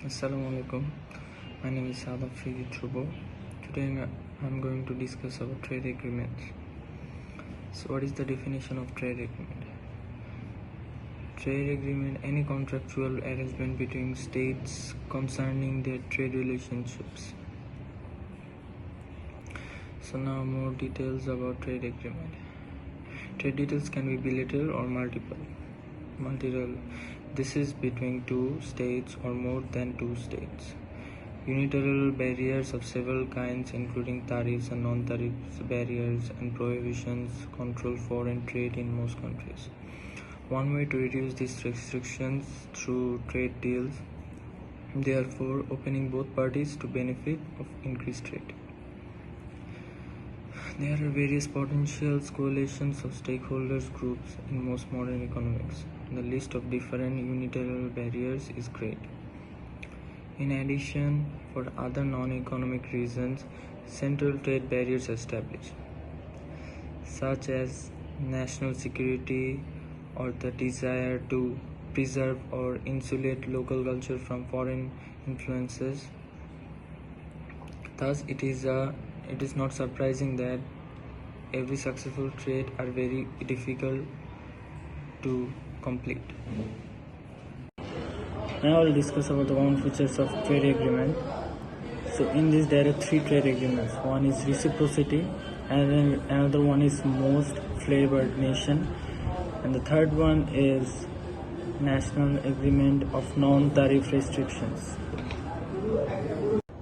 Assalamualaikum. My name is Sadaf Fiji Trubo. Today I'm going to discuss about trade agreements. So, what is the definition of trade agreement? Trade agreement, any contractual arrangement between states concerning their trade relationships. So, now more details about trade agreement. Trade details can be bilateral or multilateral. This is between two states or more than two states. Unilateral barriers of several kinds, including tariffs and non-tariff barriers and prohibitions, control foreign trade in most countries. One way to reduce these restrictions through trade deals, therefore opening both parties to benefit of increased trade. There are various potential coalitions of stakeholders groups in most modern economies. The list of different unilateral barriers is great. In addition, for other non-economic reasons, central trade barriers are established, such as national security or the desire to preserve or insulate local culture from foreign influences. Thus, it is not surprising that every successful trade are very difficult to complete. Now I'll discuss about the common features of trade agreement. So in this there are three trade agreements. One is reciprocity, and then another one is most favored nation, and the third one is national agreement of non-tariff restrictions.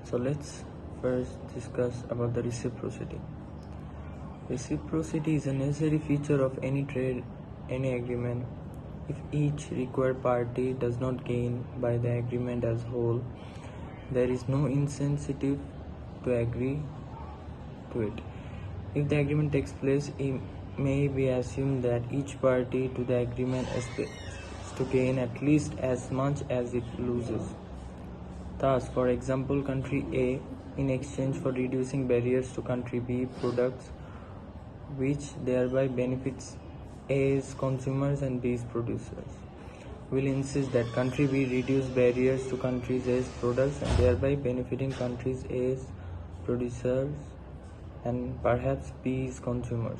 So let's first discuss about the reciprocity. Reciprocity is a necessary feature of any trade, any agreement. If each required party does not gain by the agreement as whole, there is no incentive to agree to it. If the agreement takes place, it may be assumed that each party to the agreement expects to gain at least as much as it loses. Thus, for example, country A, in exchange for reducing barriers to country B products, which thereby benefits A's consumers and B's producers, will insist that country B reduce barriers to countries A's products and thereby benefiting countries A's producers and perhaps B's consumers.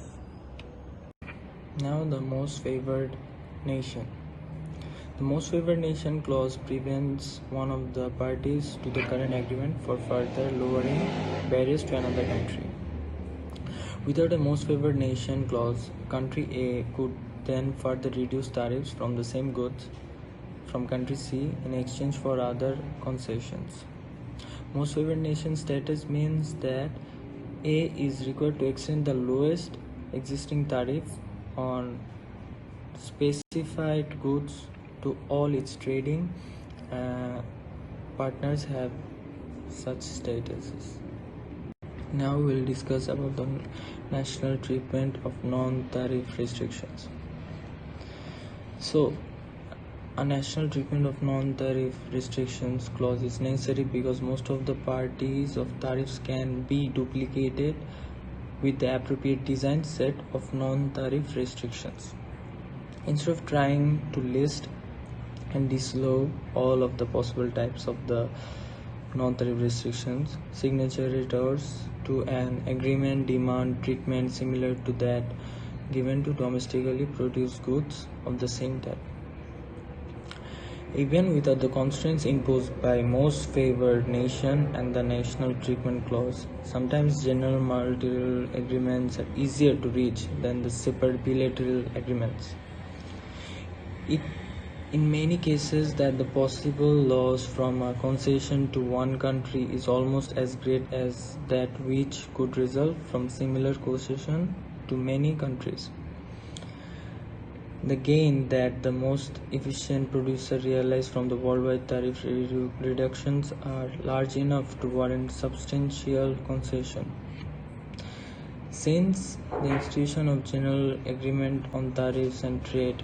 Now the most favored nation. The most favored nation clause prevents one of the parties to the current agreement for further lowering barriers to another country. Without a most favored nation clause, country A could then further reduce tariffs from the same goods from country C in exchange for other concessions. Most favored nation status means that A is required to extend the lowest existing tariff on specified goods to all its trading partners have such statuses. Now we'll discuss about the national treatment of non-tariff restrictions. So, a national treatment of non-tariff restrictions clause is necessary because most of the parties of tariffs can be duplicated with the appropriate design set of non-tariff restrictions. Instead of trying to list and disallow all of the possible types of the non-tariff restrictions, signatories to an agreement demand treatment similar to that given to domestically produced goods of the same type. Even without the constraints imposed by most favored nation and the national treatment clause, sometimes general multilateral agreements are easier to reach than the separate bilateral agreements. In many cases that the possible loss from a concession to one country is almost as great as that which could result from similar concession to many countries. The gain that the most efficient producer realize from the worldwide tariff reductions are large enough to warrant substantial concession. Since the institution of General Agreement on Tariffs and Trade,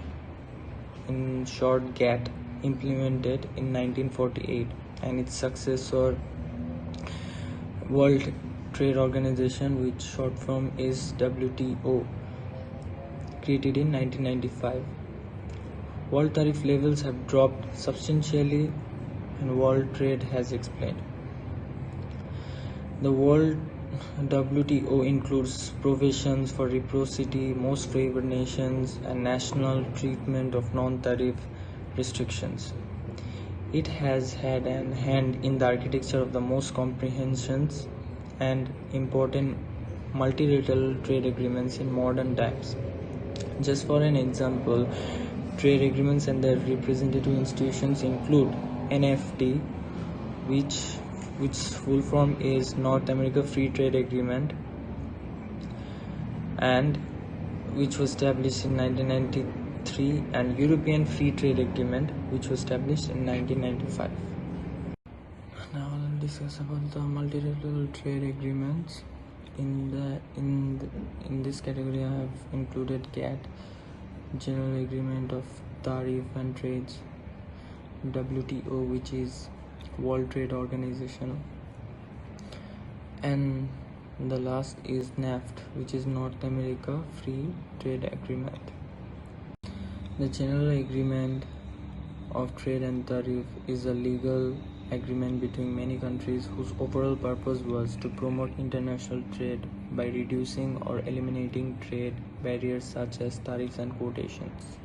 in short GATT, implemented in 1948, and its successor World Trade Organization, which short form is WTO, created in 1995. World tariff levels have dropped substantially and World Trade has explained. The World WTO includes provisions for reciprocity, most favored nations, and national treatment of non-tariff restrictions. It has had a hand in the architecture of the most comprehensive and important multilateral trade agreements in modern times. Just for an example, trade agreements and their representative institutions include NFTA, which full form is North America Free Trade Agreement, and which was established in 1993, and European Free Trade Agreement, which was established in 1995. Now I'll discuss about the multilateral trade agreements. In this category, I have included GATT, General Agreement of Tariff and Trades, WTO, which is World Trade Organization, and the last is NAFTA, which is North America Free Trade Agreement. The General Agreement of Trade and Tariff is a legal agreement between many countries whose overall purpose was to promote international trade by reducing or eliminating trade barriers such as tariffs and quotations.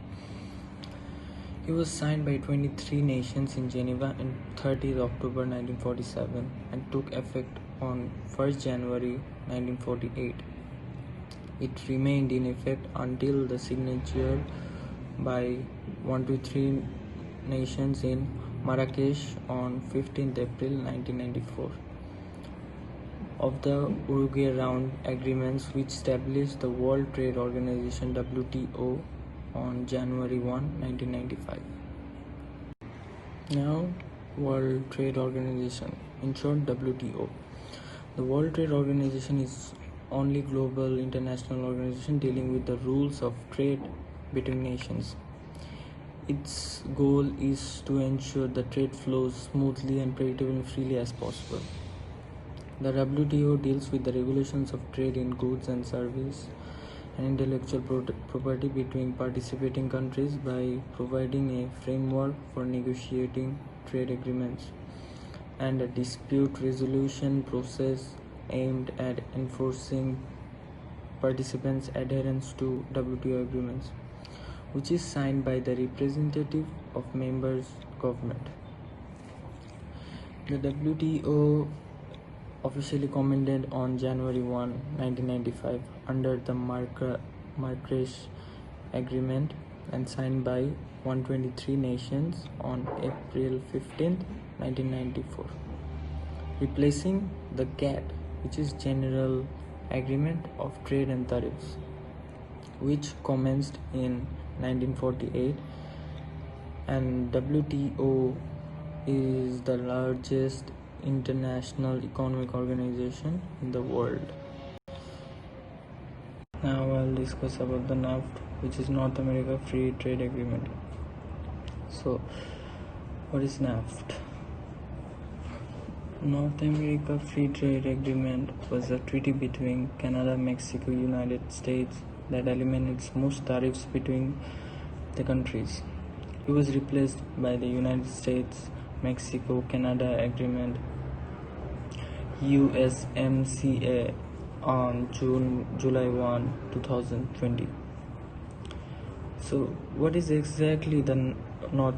It was signed by 23 nations in Geneva on 30th October 1947 and took effect on 1st January 1948. It remained in effect until the signature by 123 nations in Marrakesh on 15th April 1994 of the Uruguay Round agreements, which established the World Trade Organization WTO on January 1, 1995. Now, World Trade Organization, in short WTO. The World Trade Organization is only global international organization dealing with the rules of trade between nations. Its goal is to ensure the trade flows smoothly and predictably and freely as possible. The WTO deals with the regulations of trade in goods and services and intellectual property between participating countries by providing a framework for negotiating trade agreements and a dispute resolution process aimed at enforcing participants' adherence to WTO agreements, which is signed by the representative of members' government. The WTO officially commended on January 1, 1995 under the Marrakesh Agreement and signed by 123 nations on April 15, 1994, replacing the GATT, which is General Agreement of Trade and Tariffs, which commenced in 1948, and WTO is the largest international economic organization in the world. Now I'll discuss about the NAFTA, which is North America Free Trade Agreement. So, what is NAFTA? North America Free Trade Agreement was a treaty between Canada, Mexico, United States that eliminates most tariffs between the countries. It was replaced by the United States Mexico-Canada Agreement USMCA on July 1, 2020. So, what is exactly the North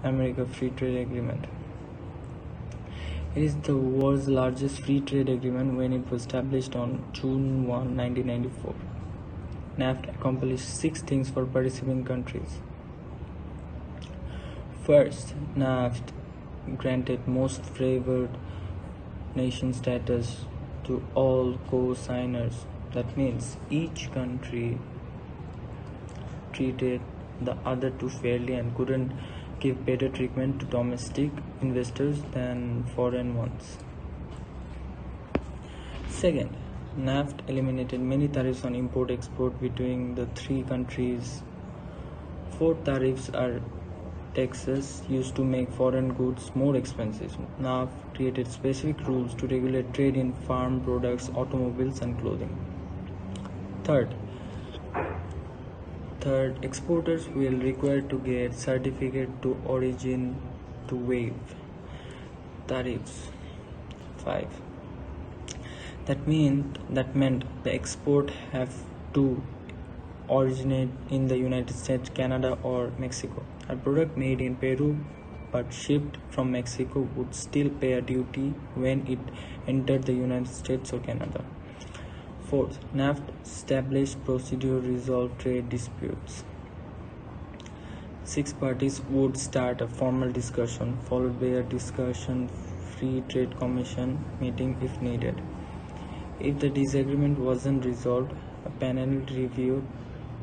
America Free Trade Agreement? It is the world's largest free trade agreement when it was established on June 1, 1994. NAFTA accomplished 6 things for participating countries. First, NAFTA granted most favored nation status to all co-signers. That means each country treated the other two fairly and couldn't give better treatment to domestic investors than foreign ones. Second, NAFTA eliminated many tariffs on import-export between the 3 countries. 4 tariffs are taxes used to make foreign goods more expensive. NAFTA created specific rules to regulate trade in farm products, automobiles, and clothing. Third, exporters will require to get certificate to origin to waive Tariffs. 5. That meant the export have to originate in the United States, Canada, or Mexico. A product made in Peru but shipped from Mexico would still pay a duty when it entered the United States or Canada. 4th, NAFTA established procedure to resolve trade disputes. 6 parties would start a formal discussion, followed by a discussion-free trade commission meeting if needed. If the disagreement wasn't resolved, a panel reviewed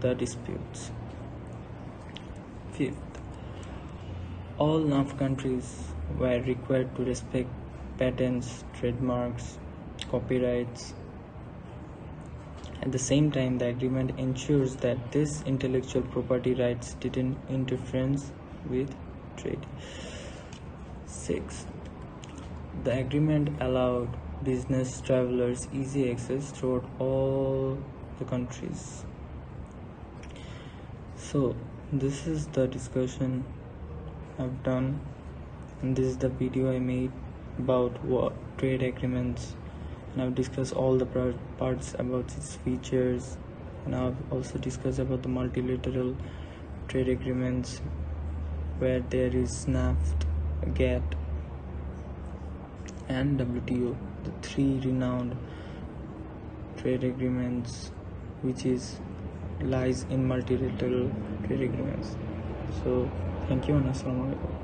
the disputes. 5th, all NAFTA countries were required to respect patents, trademarks, copyrights. At the same time, the agreement ensures that this intellectual property rights didn't interfere with trade. 6. The agreement allowed business travelers easy access throughout all the countries. So, this is the discussion I've done, and this is the video I made about what trade agreements, and I've discussed all the parts about its features, and I've also discussed about the multilateral trade agreements where there is NAFTA, GATT, and WTO, the 3 renowned trade agreements which lies in multilateral trade agreements. So thank you and assalamu alaikum.